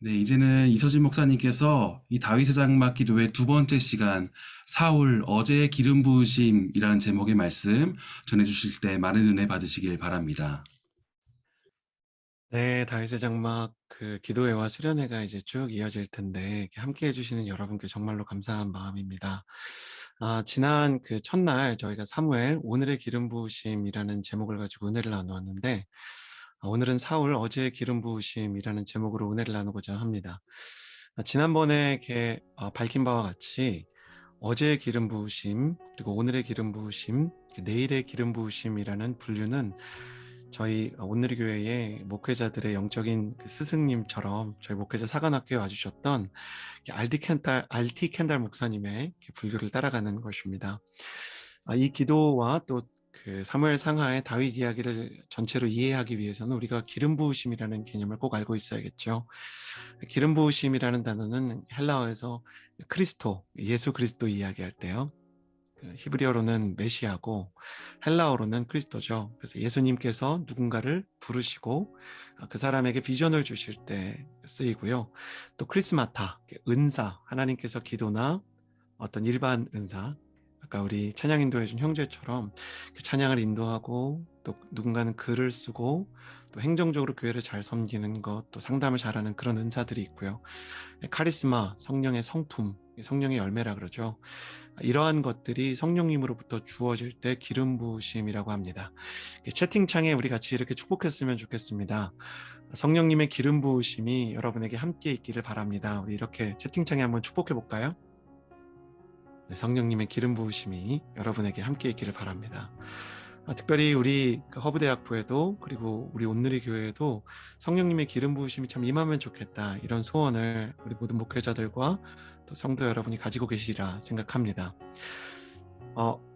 네, 이제는 이서진 목사님께서 이 다윗의 장막 기도의 두 번째 시간, 사울 어제의 기름 부으심이라는 제목의 말씀 전해주실 때 많은 은혜 받으시길 바랍니다. 네, 다윗의 장막 기도회와 수련회가 이제 쭉 이어질 텐데 이렇게 함께 해주시는 여러분께 정말로 감사한 마음입니다. 지난 첫날 저희가 사무엘 오늘의 기름 부으심이라는 제목을 가지고 은혜를 나누었는데 오늘은 사울 어제의 기름 부으심이라는 제목으로 은혜를 나누고자 합니다. 지난번에 이렇게 밝힌 바와 같이 어제의 기름 부으심 그리고 오늘의 기름 부으심, 내일의 기름 부으심이라는 분류는 저희 온누리 교회의 목회자들의 영적인 스승님처럼 저희 목회자 사관학교에 와주셨던 알티 켄달 목사님의 분류를 따라가는 것입니다. 이 기도와 또 사무엘 상하의 다윗 이야기를 전체로 이해하기 위해서는 우리가 기름 부으심이라는 개념을 꼭 알고 있어야겠죠. 기름 부으심이라는 단어는 헬라어에서 크리스토, 예수 그리스도 이야기할 때요. 히브리어로는 메시아고 헬라어로는 크리스토죠. 그래서 예수님께서 누군가를 부르시고 그 사람에게 비전을 주실 때 쓰이고요. 또 크리스마타, 은사, 하나님께서 기도나 어떤 일반 은사, 아까 우리 찬양 인도해 준 형제처럼 찬양을 인도하고 또 누군가는 글을 쓰고 또 행정적으로 교회를 잘 섬기는 것, 또 상담을 잘하는 그런 은사들이 있고요. 카리스마, 성령의 성품, 성령의 열매라 그러죠. 이러한 것들이 성령님으로부터 주어질 때 기름 부으심이라고 합니다. 채팅창에 우리 같이 이렇게 축복했으면 좋겠습니다. 성령님의 기름 부으심이 여러분에게 함께 있기를 바랍니다. 우리 이렇게 채팅창에 한번 축복해 볼까요? 네, 성령님의 기름 부으심이 여러분에게 함께 있기를 바랍니다. 특별히 우리 허브대학부에도 그리고 우리 온누리 교회에도 성령님의 기름 부으심이 참 임하면 좋겠다, 이런 소원을 우리 모든 목회자들과 또 성도 여러분이 가지고 계시리라 생각합니다.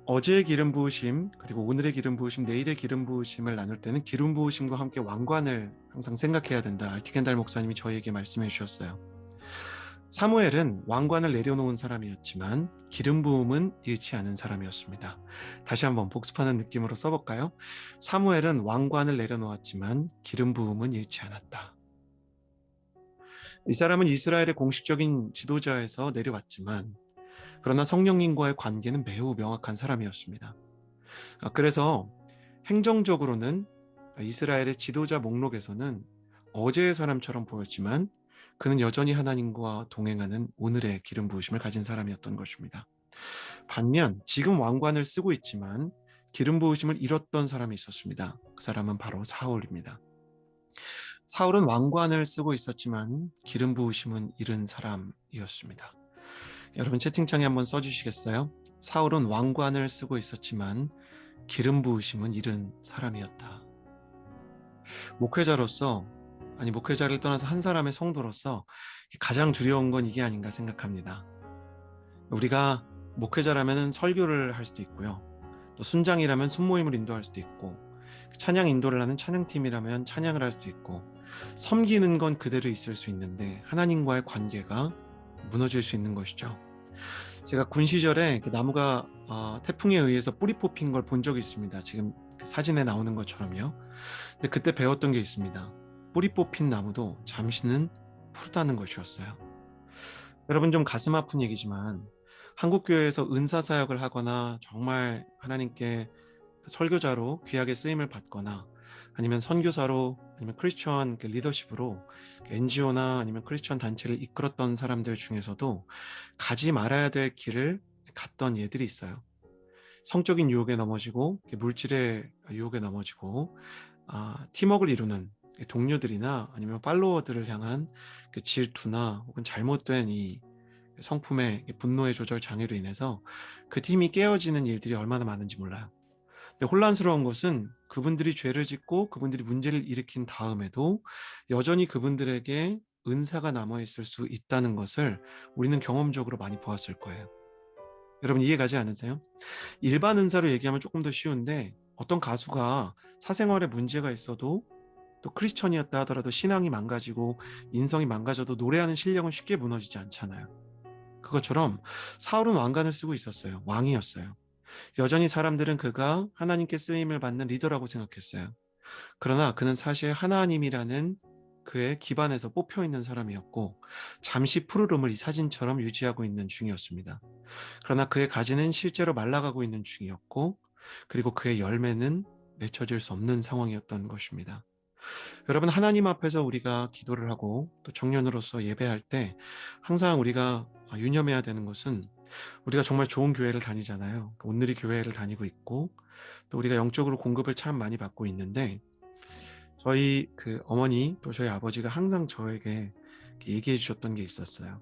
어제의 기름 부으심 그리고 오늘의 기름 부으심, 내일의 기름 부으심을 나눌 때는 기름 부으심과 함께 왕관을 항상 생각해야 된다, 알티겐달 목사님이 저희에게 말씀해 주셨어요. 사무엘은 왕관을 내려놓은 사람이었지만 기름 부음은 잃지 않은 사람이었습니다. 다시 한번 복습하는 느낌으로 써볼까요? 사무엘은 왕관을 내려놓았지만 기름 부음은 잃지 않았다. 이 사람은 이스라엘의 공식적인 지도자에서 내려왔지만 그러나 성령님과의 관계는 매우 명확한 사람이었습니다. 그래서 행정적으로는 이스라엘의 지도자 목록에서는 어제의 사람처럼 보였지만 그는 여전히 하나님과 동행하는 오늘의 기름 부으심을 가진 사람이었던 것입니다. 반면 지금 왕관을 쓰고 있지만 기름 부으심을 잃었던 사람이 있었습니다. 그 사람은 바로 사울입니다. 사울은 왕관을 쓰고 있었지만 기름 부으심은 잃은 사람이었습니다. 여러분 채팅창에 한번 써주시겠어요? 사울은 왕관을 쓰고 있었지만 기름 부으심은 잃은 사람이었다. 목회자로서, 아니 목회자를 떠나서 한 사람의 성도로서 가장 두려운 건 이게 아닌가 생각합니다. 우리가 목회자라면 설교를 할 수도 있고요, 또 순장이라면 순모임을 인도할 수도 있고, 찬양 인도를 하는 찬양팀이라면 찬양을 할 수도 있고, 섬기는 건 그대로 있을 수 있는데 하나님과의 관계가 무너질 수 있는 것이죠. 제가 군 시절에 나무가 태풍에 의해서 뿌리 뽑힌 걸 본 적이 있습니다. 지금 사진에 나오는 것처럼요. 근데 그때 배웠던 게 있습니다. 뿌리 뽑힌 나무도 잠시는 푸르다는 것이었어요. 여러분, 좀 가슴 아픈 얘기지만 한국교회에서 은사사역을 하거나 정말 하나님께 설교자로 귀하게 쓰임을 받거나 아니면 선교사로 아니면 크리스천 리더십으로 NGO나 아니면 크리스천 단체를 이끌었던 사람들 중에서도 가지 말아야 될 길을 갔던 예들이 있어요. 성적인 유혹에 넘어지고 물질의 유혹에 넘어지고 팀워크를 이루는 동료들이나 아니면 팔로워들을 향한 질투나 혹은 잘못된 이 성품의 분노의 조절 장애로 인해서 그 팀이 깨어지는 일들이 얼마나 많은지 몰라요. 근데 혼란스러운 것은 그분들이 죄를 짓고 그분들이 문제를 일으킨 다음에도 여전히 그분들에게 은사가 남아있을 수 있다는 것을 우리는 경험적으로 많이 보았을 거예요. 여러분 이해가지 않으세요? 일반 은사로 얘기하면 조금 더 쉬운데 어떤 가수가 사생활에 문제가 있어도 또 크리스천이었다 하더라도 신앙이 망가지고 인성이 망가져도 노래하는 실력은 쉽게 무너지지 않잖아요. 그것처럼 사울은 왕관을 쓰고 있었어요. 왕이었어요. 여전히 사람들은 그가 하나님께 쓰임을 받는 리더라고 생각했어요. 그러나 그는 사실 하나님이라는 그의 기반에서 뽑혀 있는 사람이었고 잠시 푸르름을 이 사진처럼 유지하고 있는 중이었습니다. 그러나 그의 가지는 실제로 말라가고 있는 중이었고 그리고 그의 열매는 맺혀질 수 없는 상황이었던 것입니다. 여러분, 하나님 앞에서 우리가 기도를 하고 또 청년으로서 예배할 때 항상 우리가 유념해야 되는 것은 우리가 정말 좋은 교회를 다니잖아요. 오늘이 교회를 다니고 있고 또 우리가 영적으로 공급을 참 많이 받고 있는데 저희 그 어머니 또 저희 아버지가 항상 저에게 얘기해 주셨던 게 있었어요.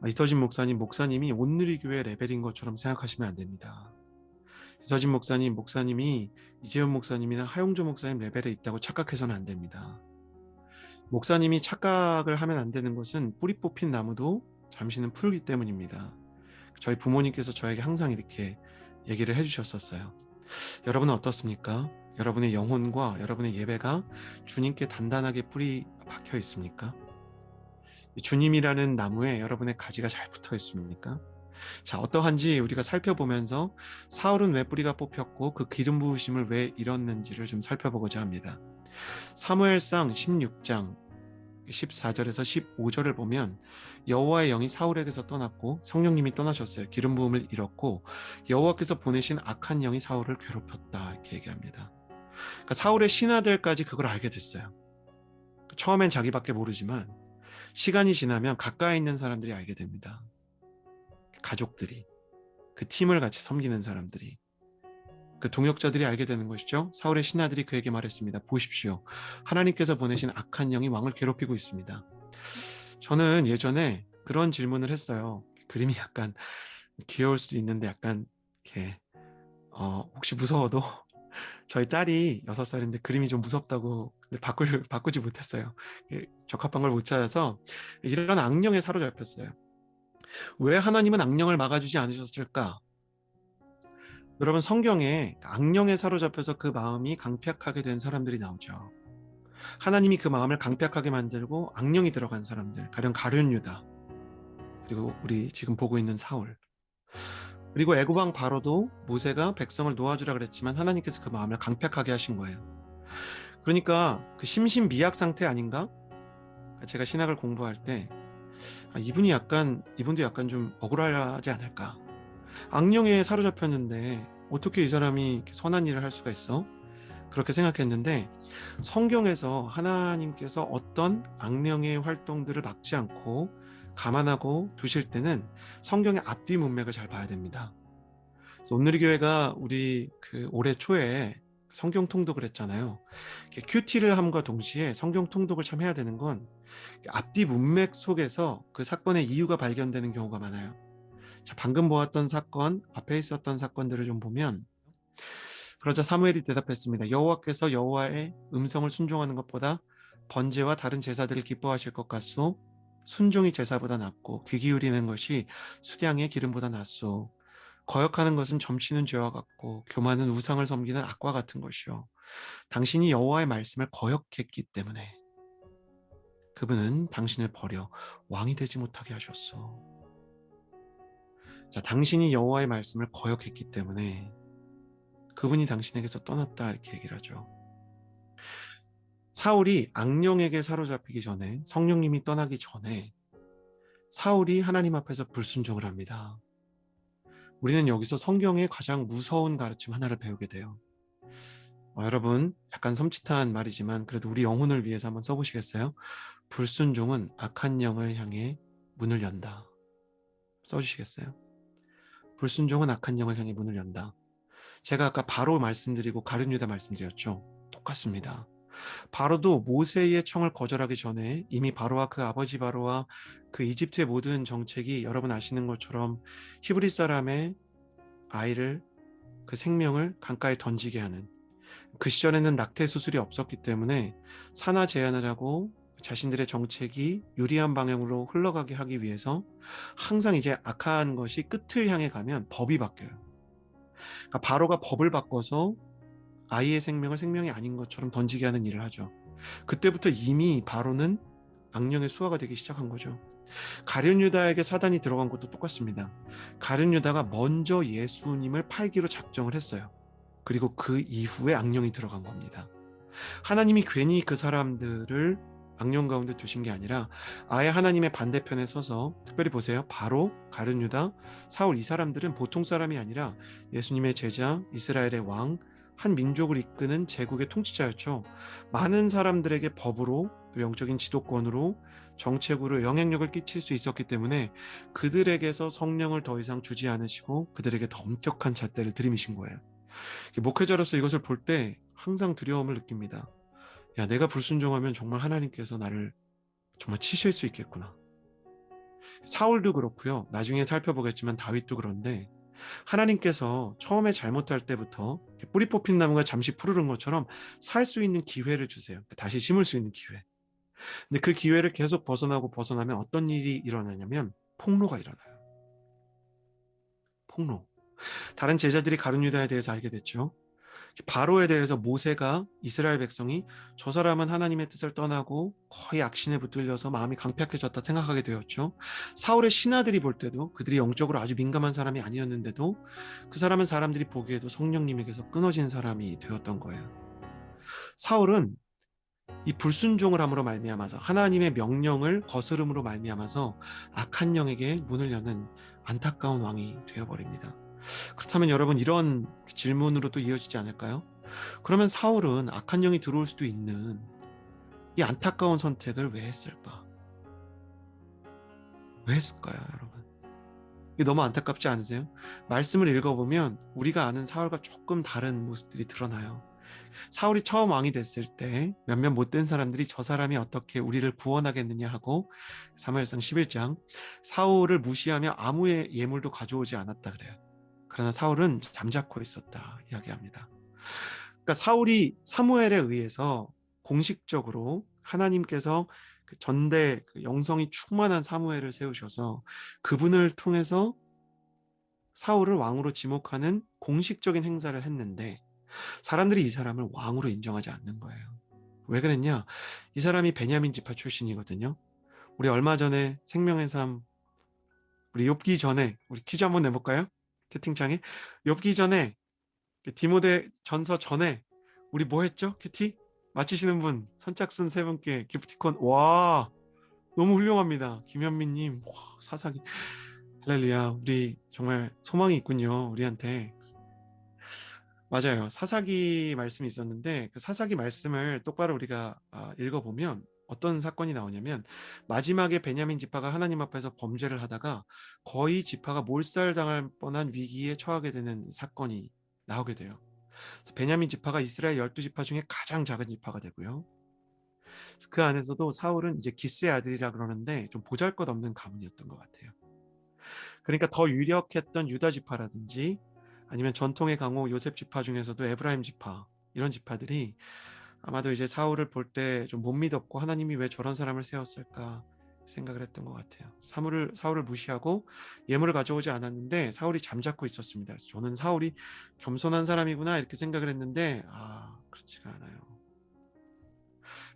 이서진 목사님이 온누리 교회 레벨인 것처럼 생각하시면 안 됩니다. 이서진 목사님이 이재현 목사님이나 하용조 목사님 레벨에 있다고 착각해서는 안 됩니다. 목사님이 착각을 하면 안 되는 것은 뿌리 뽑힌 나무도 잠시는 풀기 때문입니다. 저희 부모님께서 저에게 항상 이렇게 얘기를 해주셨었어요. 여러분은 어떻습니까? 여러분의 영혼과 여러분의 예배가 주님께 단단하게 뿌리 박혀 있습니까? 주님이라는 나무에 여러분의 가지가 잘 붙어 있습니까? 자, 어떠한지 우리가 살펴보면서 사울은 왜 뿌리가 뽑혔고 그 기름 부으심을 왜 잃었는지를 좀 살펴보고자 합니다. 사무엘상 16장 14절에서 15절을 보면 여호와의 영이 사울에게서 떠났고 성령님이 떠나셨어요. 기름 부음을 잃었고 여호와께서 보내신 악한 영이 사울을 괴롭혔다, 이렇게 얘기합니다. 그러니까 사울의 신하들까지 그걸 알게 됐어요. 처음엔 자기밖에 모르지만 시간이 지나면 가까이 있는 사람들이 알게 됩니다. 가족들이, 그 팀을 같이 섬기는 사람들이, 그 동역자들이 알게 되는 것이죠. 사울의 신하들이 그에게 말했습니다. 보십시오, 하나님께서 보내신 악한 영이 왕을 괴롭히고 있습니다. 저는 예전에 그런 질문을 했어요. 그림이 약간 귀여울 수도 있는데 약간 이렇게 혹시 무서워도 저희 딸이 6살인데 그림이 좀 무섭다고 근데 바꾸지 못했어요. 적합한 걸 못 찾아서 이런 악령에 사로잡혔어요. 왜 하나님은 악령을 막아주지 않으셨을까? 여러분, 성경에 악령에 사로잡혀서 그 마음이 강팍하게 된 사람들이 나오죠. 하나님이 그 마음을 강팍하게 만들고 악령이 들어간 사람들, 가령 가룟 유다, 그리고 우리 지금 보고 있는 사울, 그리고 애굽 왕 바로도 모세가 백성을 놓아주라 그랬지만 하나님께서 그 마음을 강팍하게 하신 거예요. 그러니까 그 심신미약 상태 아닌가? 제가 신학을 공부할 때 이분도 약간 좀 억울하지 않을까? 악령에 사로잡혔는데 어떻게 이 사람이 선한 일을 할 수가 있어? 그렇게 생각했는데 성경에서 하나님께서 어떤 악령의 활동들을 막지 않고 감안하고 두실 때는 성경의 앞뒤 문맥을 잘 봐야 됩니다. 그래서 오늘의 교회가 우리 그 올해 초에 성경 통독을 했잖아요. 큐티를 함과 동시에 성경 통독을 참 해야 되는 건 앞뒤 문맥 속에서 그 사건의 이유가 발견되는 경우가 많아요. 자, 방금 보았던 사건, 앞에 있었던 사건들을 좀 보면 그러자 사무엘이 대답했습니다. 여호와께서 여호와의 음성을 순종하는 것보다 번제와 다른 제사들을 기뻐하실 것 같소. 순종이 제사보다 낫고 귀 기울이는 것이 수량의 기름보다 낫소. 거역하는 것은 점치는 죄와 같고 교만은 우상을 섬기는 악과 같은 것이요. 당신이 여호와의 말씀을 거역했기 때문에 그분은 당신을 버려 왕이 되지 못하게 하셨소. 자, 당신이 여호와의 말씀을 거역했기 때문에 그분이 당신에게서 떠났다, 이렇게 얘기를 하죠. 사울이 악령에게 사로잡히기 전에, 성령님이 떠나기 전에 사울이 하나님 앞에서 불순종을 합니다. 우리는 여기서 성경의 가장 무서운 가르침 하나를 배우게 돼요. 여러분, 약간 섬찟한 말이지만 그래도 우리 영혼을 위해서 한번 써보시겠어요? 불순종은 악한 영을 향해 문을 연다. 써주시겠어요? 불순종은 악한 영을 향해 문을 연다. 제가 아까 바로 말씀드리고 가룟 유다 말씀드렸죠. 똑같습니다. 바로도 모세의 청을 거절하기 전에 이미 바로와 그 아버지 바로와 그 이집트의 모든 정책이 여러분 아시는 것처럼 히브리 사람의 아이를, 그 생명을 강가에 던지게 하는, 그 시절에는 낙태 수술이 없었기 때문에 산화 제한을 하고 자신들의 정책이 유리한 방향으로 흘러가게 하기 위해서 항상 이제 악한 것이 끝을 향해 가면 법이 바뀌어요. 그러니까 바로가 법을 바꿔서 아이의 생명을 생명이 아닌 것처럼 던지게 하는 일을 하죠. 그때부터 이미 바로는 악령의 수하가 되기 시작한 거죠. 가룟 유다에게 사단이 들어간 것도 똑같습니다. 가룟 유다가 먼저 예수님을 팔기로 작정을 했어요. 그리고 그 이후에 악령이 들어간 겁니다. 하나님이 괜히 그 사람들을 악령 가운데 두신 게 아니라 아예 하나님의 반대편에 서서, 특별히 보세요. 바로, 가룟유다, 사울, 이 사람들은 보통 사람이 아니라 예수님의 제자, 이스라엘의 왕, 한 민족을 이끄는 제국의 통치자였죠. 많은 사람들에게 법으로, 또 영적인 지도권으로, 정책으로 영향력을 끼칠 수 있었기 때문에 그들에게서 성령을 더 이상 주지 않으시고 그들에게 더 엄격한 잣대를 들이미신 거예요. 목회자로서 이것을 볼 때 항상 두려움을 느낍니다. 야, 내가 불순종하면 정말 하나님께서 나를 정말 치실 수 있겠구나. 사울도 그렇고요. 나중에 살펴보겠지만 다윗도 그런데, 하나님께서 처음에 잘못할 때부터 뿌리 뽑힌 나무가 잠시 푸르른 것처럼 살 수 있는 기회를 주세요. 다시 심을 수 있는 기회. 근데 그 기회를 계속 벗어나면 어떤 일이 일어나냐면 폭로가 일어나요. 폭로. 다른 제자들이 가룟 유다에 대해서 알게 됐죠. 바로에 대해서 모세가, 이스라엘 백성이 저 사람은 하나님의 뜻을 떠나고 거의 악신에 붙들려서 마음이 강팍해졌다 생각하게 되었죠. 사울의 신하들이 볼 때도 그들이 영적으로 아주 민감한 사람이 아니었는데도 그 사람은 사람들이 보기에도 성령님에게서 끊어진 사람이 되었던 거예요. 사울은 이 불순종을 함으로 말미암아서, 하나님의 명령을 거스름으로 말미암아서 악한 영에게 문을 여는 안타까운 왕이 되어버립니다. 그렇다면 여러분, 이런 질문으로 또 이어지지 않을까요? 그러면 사울은 악한 영이 들어올 수도 있는 이 안타까운 선택을 왜 했을까? 왜 했을까요, 여러분? 이게 너무 안타깝지 않으세요? 말씀을 읽어보면 우리가 아는 사울과 조금 다른 모습들이 드러나요. 사울이 처음 왕이 됐을 때 몇몇 못된 사람들이 저 사람이 어떻게 우리를 구원하겠느냐 하고, 사무엘상 11장, 사울을 무시하며 아무의 예물도 가져오지 않았다 그래요. 그러나 사울은 잠자코 있었다 이야기합니다. 그러니까 사울이 사무엘에 의해서 공식적으로 하나님께서 그 전대, 그 영성이 충만한 사무엘을 세우셔서 그분을 통해서 사울을 왕으로 지목하는 공식적인 행사를 했는데, 사람들이 이 사람을 왕으로 인정하지 않는 거예요. 왜 그랬냐? 이 사람이 베냐민 지파 출신이거든요. 우리 얼마 전에 생명의 삶, 우리 욥기 전에, 우리 퀴즈 한번 내볼까요? 채팅창에. 욥기 전에, 디모데 전서 전에 우리 뭐 했죠? 큐티? 맞히시는 분 선착순 세 분께 기프티콘. 와, 너무 훌륭합니다. 김현민님, 사사기. 할렐루야. 우리 정말 소망이 있군요, 우리한테. 맞아요. 사사기 말씀이 있었는데 그 사사기 말씀을 똑바로 우리가 읽어보면 어떤 사건이 나오냐면, 마지막에 베냐민 지파가 하나님 앞에서 범죄를 하다가 거의 지파가 몰살당할 뻔한 위기에 처하게 되는 사건이 나오게 돼요. 그래서 베냐민 지파가 이스라엘 12지파 중에 가장 작은 지파가 되고요. 그 안에서도 사울은 이제 기스의 아들이라 그러는데 좀 보잘것없는 가문이었던 것 같아요. 그러니까 더 유력했던 유다 지파라든지 아니면 전통의 강호 요셉 지파 중에서도 에브라임 지파, 이런 지파들이 아마도 이제 사울을 볼 때 좀 못 믿었고, 하나님이 왜 저런 사람을 세웠을까 생각을 했던 것 같아요. 사울을 무시하고 예물을 가져오지 않았는데 사울이 잠자코 있었습니다. 저는 사울이 겸손한 사람이구나 이렇게 생각을 했는데 그렇지가 않아요.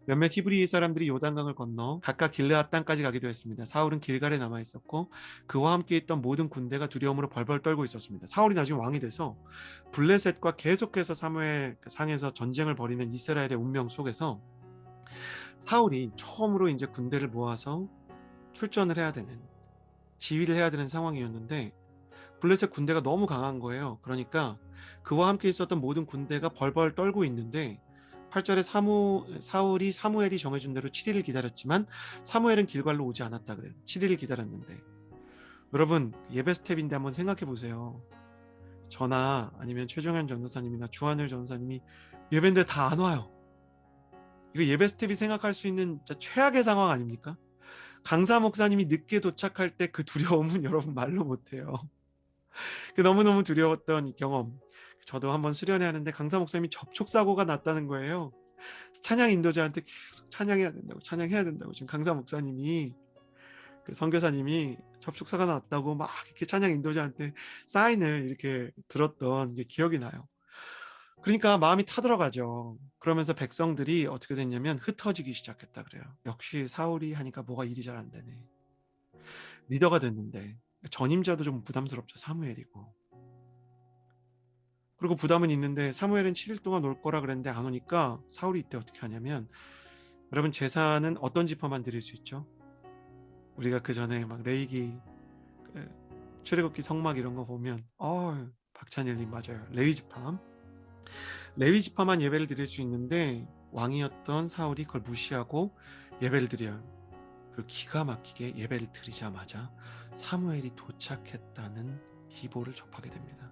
몇몇 히브리 사람들이 요단강을 건너 각각 길르앗 땅까지 가기도 했습니다. 사울은 길갈에 남아 있었고 그와 함께 있던 모든 군대가 두려움으로 벌벌 떨고 있었습니다. 사울이 나중에 왕이 돼서 블레셋과 계속해서 사무엘 상에서 전쟁을 벌이는 이스라엘의 운명 속에서 사울이 처음으로 이제 군대를 모아서 출전을 해야 되는, 지휘를 해야 되는 상황이었는데 블레셋 군대가 너무 강한 거예요. 그러니까 그와 함께 있었던 모든 군대가 벌벌 떨고 있는데 8절에 사울이 사무엘이 정해준 대로 7일을 기다렸지만 사무엘은 길갈로 오지 않았다 그래요. 7일을 기다렸는데, 여러분 예배 스텝인데 한번 생각해 보세요. 저나 아니면 최정현 전도사님이나 주한열 전도사님이 예배인데 다 안 와요. 이거 예배 스텝이 생각할 수 있는 진짜 최악의 상황 아닙니까? 강사 목사님이 늦게 도착할 때 그 두려움은 여러분 말로 못해요. 너무너무 두려웠던 경험. 저도 한번 수련회 하는데 강사 목사님이 접촉사고가 났다는 거예요. 찬양 인도자한테 계속 찬양해야 된다고 지금 강사 목사님이, 그 선교사님이 접촉사가 났다고 막 이렇게 찬양 인도자한테 사인을 이렇게 들었던 게 기억이 나요. 그러니까 마음이 타들어가죠. 그러면서 백성들이 어떻게 됐냐면 흩어지기 시작했다 그래요. 역시 사울이 하니까 뭐가 일이 잘 안 되네. 리더가 됐는데 전임자도 좀 부담스럽죠. 사무엘이고. 그리고 부담은 있는데 사무엘은 7일 동안 올 거라 그랬는데 안 오니까 사울이 이때 어떻게 하냐면, 여러분 제사는 어떤 지파만 드릴 수 있죠? 우리가 그 전에 막 레위기, 그 출애굽기 성막 이런 거 보면 박찬일님 맞아요. 레위 지파만 예배를 드릴 수 있는데 왕이었던 사울이 그걸 무시하고 예배를 드려요. 그리고 기가 막히게 예배를 드리자마자 사무엘이 도착했다는 기보를 접하게 됩니다.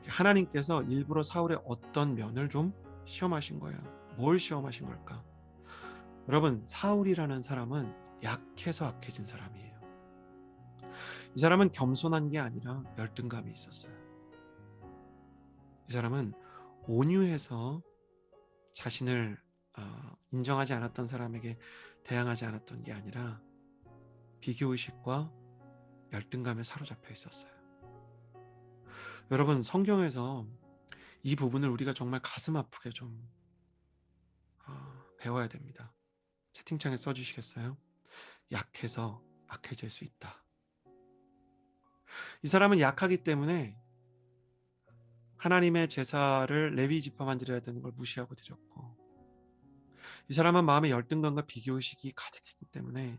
하나님께서 일부러 사울의 어떤 면을 좀 시험하신 거예요. 뭘 시험하신 걸까? 여러분, 사울이라는 사람은 약해서 악해진 사람이에요. 이 사람은 겸손한 게 아니라 열등감이 있었어요. 이 사람은 온유해서 자신을 인정하지 않았던 사람에게 대항하지 않았던 게 아니라 비교의식과 열등감에 사로잡혀 있었어요. 여러분, 성경에서 이 부분을 우리가 정말 가슴 아프게 좀 배워야 됩니다. 채팅창에 써주시겠어요? 약해서 악해질 수 있다. 이 사람은 약하기 때문에 하나님의 제사를 레위 지파만 드려야 되는 걸 무시하고 드렸고, 이 사람은 마음에 열등감과 비교의식이 가득했기 때문에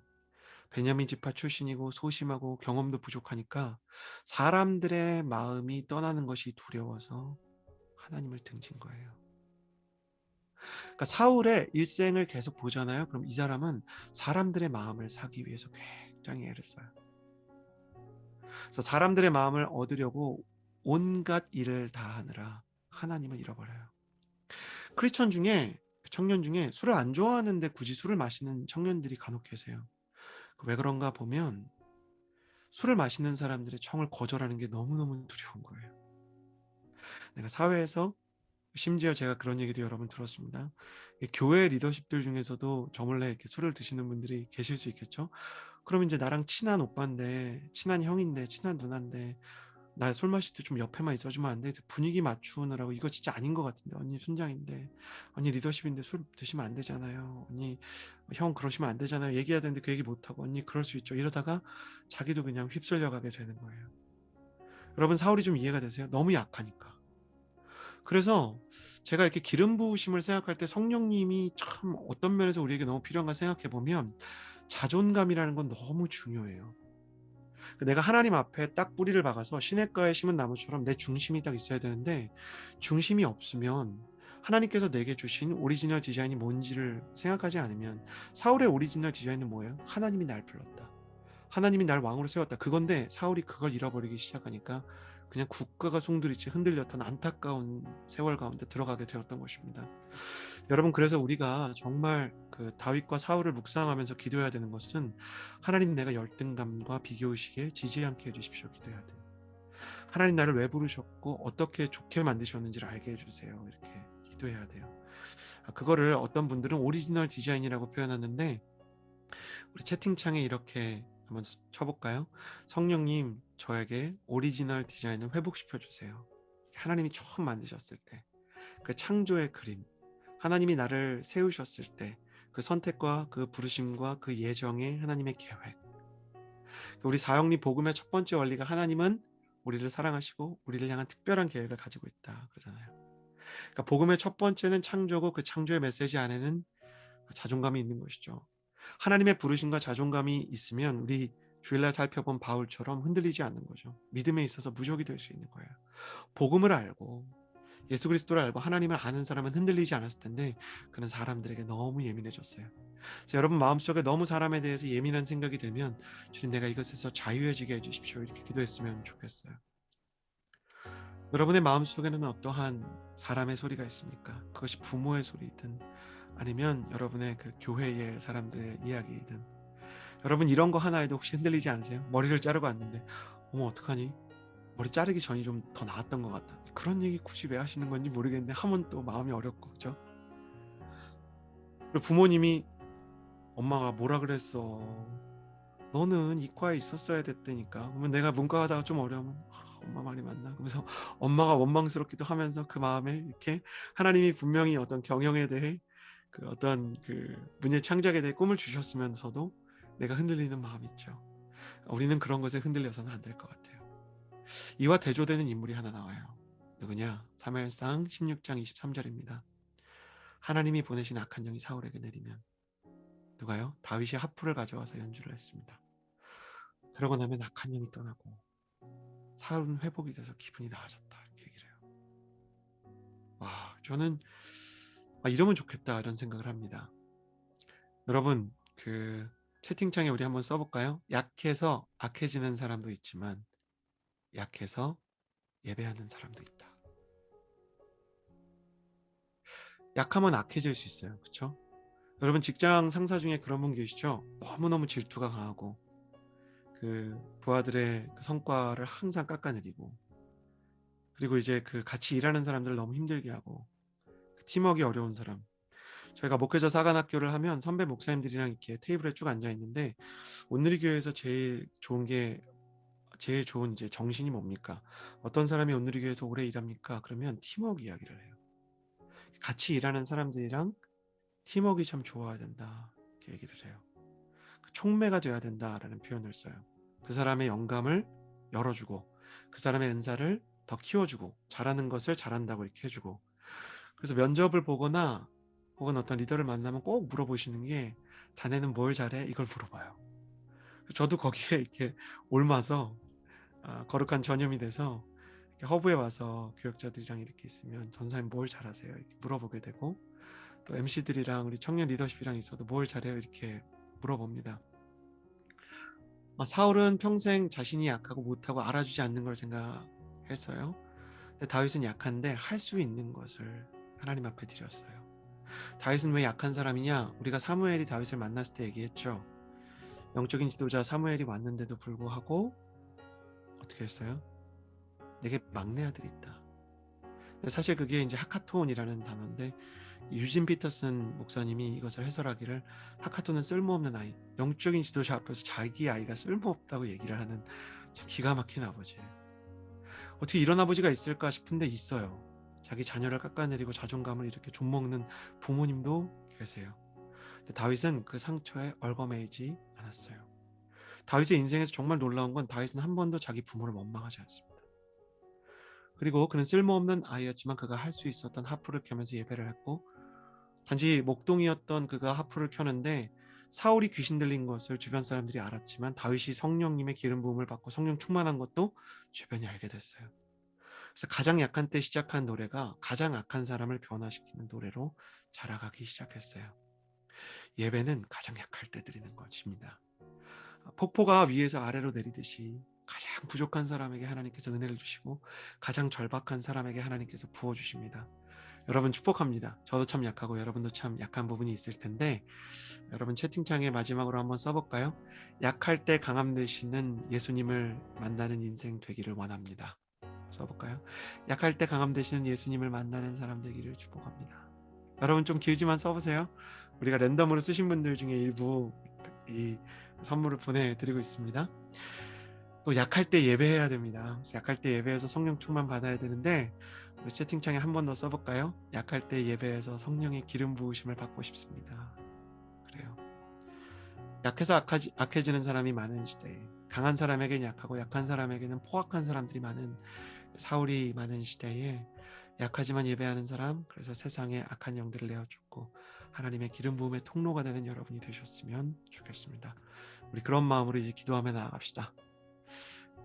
베냐민 지파 출신이고 소심하고 경험도 부족하니까 사람들의 마음이 떠나는 것이 두려워서 하나님을 등진 거예요. 그러니까 사울의 일생을 계속 보잖아요. 그럼 이 사람은 사람들의 마음을 사기 위해서 굉장히 애를 써요. 그래서 사람들의 마음을 얻으려고 온갖 일을 다 하느라 하나님을 잃어버려요. 크리스천 중에, 청년 중에 술을 안 좋아하는데 굳이 술을 마시는 청년들이 간혹 계세요. 왜 그런가 보면 술을 마시는 사람들의 청을 거절하는 게 너무너무 두려운 거예요. 내가 사회에서, 심지어 제가 그런 얘기도 여러 번 들었습니다. 교회 리더십들 중에서도 저 몰래 이렇게 술을 드시는 분들이 계실 수 있겠죠. 그러면 이제 나랑 친한 오빠인데, 친한 형인데, 친한 누나인데 나 술 마실 때 좀 옆에만 있어주면 안 돼? 분위기 맞추느라고, 이거 진짜 아닌 것 같은데, 언니 순장인데, 언니 리더십인데 술 드시면 안 되잖아요, 언니 형 그러시면 안 되잖아요, 얘기해야 되는데 그 얘기 못하고, 언니 그럴 수 있죠, 이러다가 자기도 그냥 휩쓸려 가게 되는 거예요. 여러분, 사울이 좀 이해가 되세요? 너무 약하니까. 그래서 제가 이렇게 기름 부으심을 생각할 때 성령님이 참 어떤 면에서 우리에게 너무 필요한가 생각해 보면, 자존감이라는 건 너무 중요해요. 내가 하나님 앞에 딱 뿌리를 박아서 시냇가에 심은 나무처럼 내 중심이 딱 있어야 되는데, 중심이 없으면 하나님께서 내게 주신 오리지널 디자인이 뭔지를 생각하지 않으면, 사울의 오리지널 디자인은 뭐예요? 하나님이 날 불렀다, 하나님이 날 왕으로 세웠다, 그건데 사울이 그걸 잃어버리기 시작하니까 그냥 국가가 송두리째 흔들렸던 안타까운 세월 가운데 들어가게 되었던 것입니다. 여러분, 그래서 우리가 정말 그 다윗과 사울을 묵상하면서 기도해야 되는 것은, 하나님, 내가 열등감과 비교의식에 지지 않게 해주십시오 기도해야 돼요. 하나님, 나를 왜 부르셨고 어떻게 좋게 만드셨는지를 알게 해주세요, 이렇게 기도해야 돼요. 그거를 어떤 분들은 오리지널 디자인이라고 표현하는데, 우리 채팅창에 이렇게 한번 쳐볼까요? 성령님, 저에게 오리지널 디자인을 회복시켜 주세요. 하나님이 처음 만드셨을 때 그 창조의 그림, 하나님이 나를 세우셨을 때 그 선택과 그 부르심과 그 예정의 하나님의 계획, 우리 사형리 복음의 첫 번째 원리가, 하나님은 우리를 사랑하시고 우리를 향한 특별한 계획을 가지고 있다 그러잖아요. 그러니까 복음의 첫 번째는 창조고, 그 창조의 메시지 안에는 자존감이 있는 것이죠. 하나님의 부르심과 자존감이 있으면 우리 주일날 살펴본 바울처럼 흔들리지 않는 거죠. 믿음에 있어서 무적이 될 수 있는 거예요. 복음을 알고 예수 그리스도를 알고 하나님을 아는 사람은 흔들리지 않았을 텐데, 그는 사람들에게 너무 예민해졌어요. 그래서 여러분 마음속에 너무 사람에 대해서 예민한 생각이 들면, 주님, 내가 이것에서 자유해지게 해주십시오, 이렇게 기도했으면 좋겠어요. 여러분의 마음속에는 어떠한 사람의 소리가 있습니까? 그것이 부모의 소리이든 아니면 여러분의 그 교회의 사람들의 이야기이든, 여러분 이런 거 하나에도 혹시 흔들리지 않으세요? 머리를 자르고 왔는데, 어머 어떡하니? 머리 자르기 전이 좀 더 나았던 것 같다. 그런 얘기 굳이 왜 하시는 건지 모르겠는데 하면 또 마음이 어렵고, 그죠? 그리고 부모님이, 엄마가 뭐라 그랬어, 너는 이과에 있었어야 됐다니까. 그러면 내가 문과 하다가 좀 어려우면, 엄마 말이 맞나? 그러면서 엄마가 원망스럽기도 하면서 그 마음에 이렇게 하나님이 분명히 어떤 경영에 대해, 그 어떤 그 문예 창작에 대해 꿈을 주셨으면서도 내가 흔들리는 마음이 있죠. 우리는 그런 것에 흔들려서는 안 될 것 같아요. 이와 대조되는 인물이 하나 나와요. 누구냐? 사무엘상 16장 23절입니다. 하나님이 보내신 악한 영이 사울에게 내리면 누가요? 다윗이 하프를 가져와서 연주를 했습니다. 그러고 나면 악한 영이 떠나고 사울은 회복이 돼서 기분이 나아졌다 이렇게 얘기를 해요. 와, 저는 이러면 좋겠다 이런 생각을 합니다. 여러분 그 채팅창에 우리 한번 써볼까요? 약해서 악해지는 사람도 있지만 약해서 예배하는 사람도 있다. 약하면 악해질 수 있어요. 그렇죠? 여러분 직장 상사 중에 그런 분 계시죠? 너무너무 질투가 강하고 그 부하들의 그 성과를 항상 깎아내리고 그리고 이제 그 같이 일하는 사람들을 너무 힘들게 하고 그 팀워크가 어려운 사람. 저희가 목회자 사관학교를 하면 선배 목사님들이랑 이렇게 테이블에 쭉 앉아 있는데 온누리 교회에서 제일 좋은 이제 정신이 뭡니까? 어떤 사람이 온누리 교회에서 오래 일합니까? 그러면 팀워크 이야기를 해요. 같이 일하는 사람들이랑 팀워크가 참 좋아야 된다. 이렇게 얘기를 해요. 촉매가 돼야 된다라는 표현을 써요. 그 사람의 영감을 열어주고 그 사람의 은사를 더 키워주고 잘하는 것을 잘한다고 이렇게 해주고 그래서 면접을 보거나 혹은 어떤 리더를 만나면 꼭 물어보시는 게 자네는 뭘 잘해? 이걸 물어봐요. 저도 거기에 이렇게 옮아서 거룩한 전염이 돼서 이렇게 허브에 와서 교역자들이랑 이렇게 있으면 전사님 뭘 잘하세요? 이렇게 물어보게 되고 또 MC들이랑 우리 청년 리더십이랑 있어도 뭘 잘해요? 이렇게 물어봅니다. 사울은 평생 자신이 약하고 못하고 알아주지 않는 걸 생각했어요. 근데 다윗은 약한데 할 수 있는 것을 하나님 앞에 드렸어요. 다윗은 왜 약한 사람이냐? 우리가 사무엘이 다윗을 만났을 때 얘기했죠. 영적인 지도자 사무엘이 왔는데도 불구하고 어떻게 했어요? 내게 막내 아들이 있다. 사실 그게 이제 하카톤이라는 단어인데 유진 피터슨 목사님이 이것을 해설하기를 하카톤은 쓸모없는 아이, 영적인 지도자 앞에서 자기 아이가 쓸모없다고 얘기를 하는 참 기가 막힌 아버지예요. 어떻게 이런 아버지가 있을까 싶은데 있어요. 자기 자녀를 깎아내리고 자존감을 이렇게 좀먹는 부모님도 계세요. 근데 다윗은 그 상처에 얼거매이지 않았어요. 다윗의 인생에서 정말 놀라운 건 다윗은 한 번도 자기 부모를 원망하지 않습니다. 그리고 그는 쓸모없는 아이였지만 그가 할 수 있었던 하프를 켜면서 예배를 했고 단지 목동이었던 그가 하프를 켜는데 사울이 귀신 들린 것을 주변 사람들이 알았지만 다윗이 성령님의 기름 부음을 받고 성령 충만한 것도 주변이 알게 됐어요. 그래서 가장 약한 때 시작한 노래가 가장 악한 사람을 변화시키는 노래로 자라가기 시작했어요. 예배는 가장 약할 때 드리는 것입니다. 폭포가 위에서 아래로 내리듯이 가장 부족한 사람에게 하나님께서 은혜를 주시고 가장 절박한 사람에게 하나님께서 부어주십니다. 여러분 축복합니다. 저도 참 약하고 여러분도 참 약한 부분이 있을 텐데 여러분 채팅창에 마지막으로 한번 써볼까요? 약할 때 강함 되시는 예수님을 만나는 인생 되기를 원합니다. 써볼까요? 약할 때 강함 되시는 예수님을 만나는 사람 되기를 축복합니다. 여러분 좀 길지만 써보세요. 우리가 랜덤으로 쓰신 분들 중에 일부 이 선물을 보내드리고 있습니다. 또 약할 때 예배해야 됩니다. 약할 때 예배해서 성령 충만 받아야 되는데 우리 채팅창에 한 번 더 써볼까요? 약할 때 예배해서 성령의 기름 부으심을 받고 싶습니다. 그래요. 약해서 악해지는 사람이 많은 시대에 강한 사람에게는 약하고 약한 사람에게는 포악한 사람들이 많은 사울이 많은 시대에 약하지만 예배하는 사람, 그래서 세상에 악한 영들을 내어쫓고 하나님의 기름 부음의 통로가 되는 여러분이 되셨으면 좋겠습니다. 우리 그런 마음으로 이제 기도하며 나아갑시다.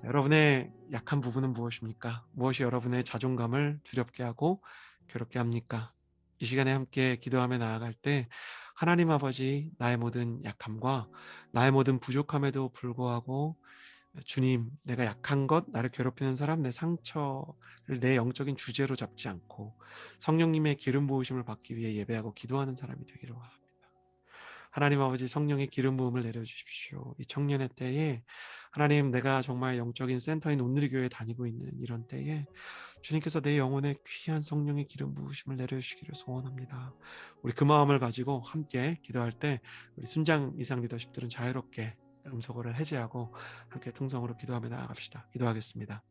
여러분의 약한 부분은 무엇입니까? 무엇이 여러분의 자존감을 두렵게 하고 괴롭게 합니까? 이 시간에 함께 기도하며 나아갈 때 하나님 아버지 나의 모든 약함과 나의 모든 부족함에도 불구하고 주님 내가 약한 것 나를 괴롭히는 사람 내 상처를 내 영적인 주제로 잡지 않고 성령님의 기름 부으심을 받기 위해 예배하고 기도하는 사람이 되기를 원합니다. 하나님 아버지 성령의 기름 부음을 내려주십시오. 이 청년의 때에 하나님 내가 정말 영적인 센터인 온누리교회에 다니고 있는 이런 때에 주님께서 내 영혼에 귀한 성령의 기름 부으심을 내려주시기를 소원합니다. 우리 그 마음을 가지고 함께 기도할 때 우리 순장 이상 리더십들은 자유롭게 음소거를 해제하고 함께 통성으로 기도하며 나아갑시다. 기도하겠습니다.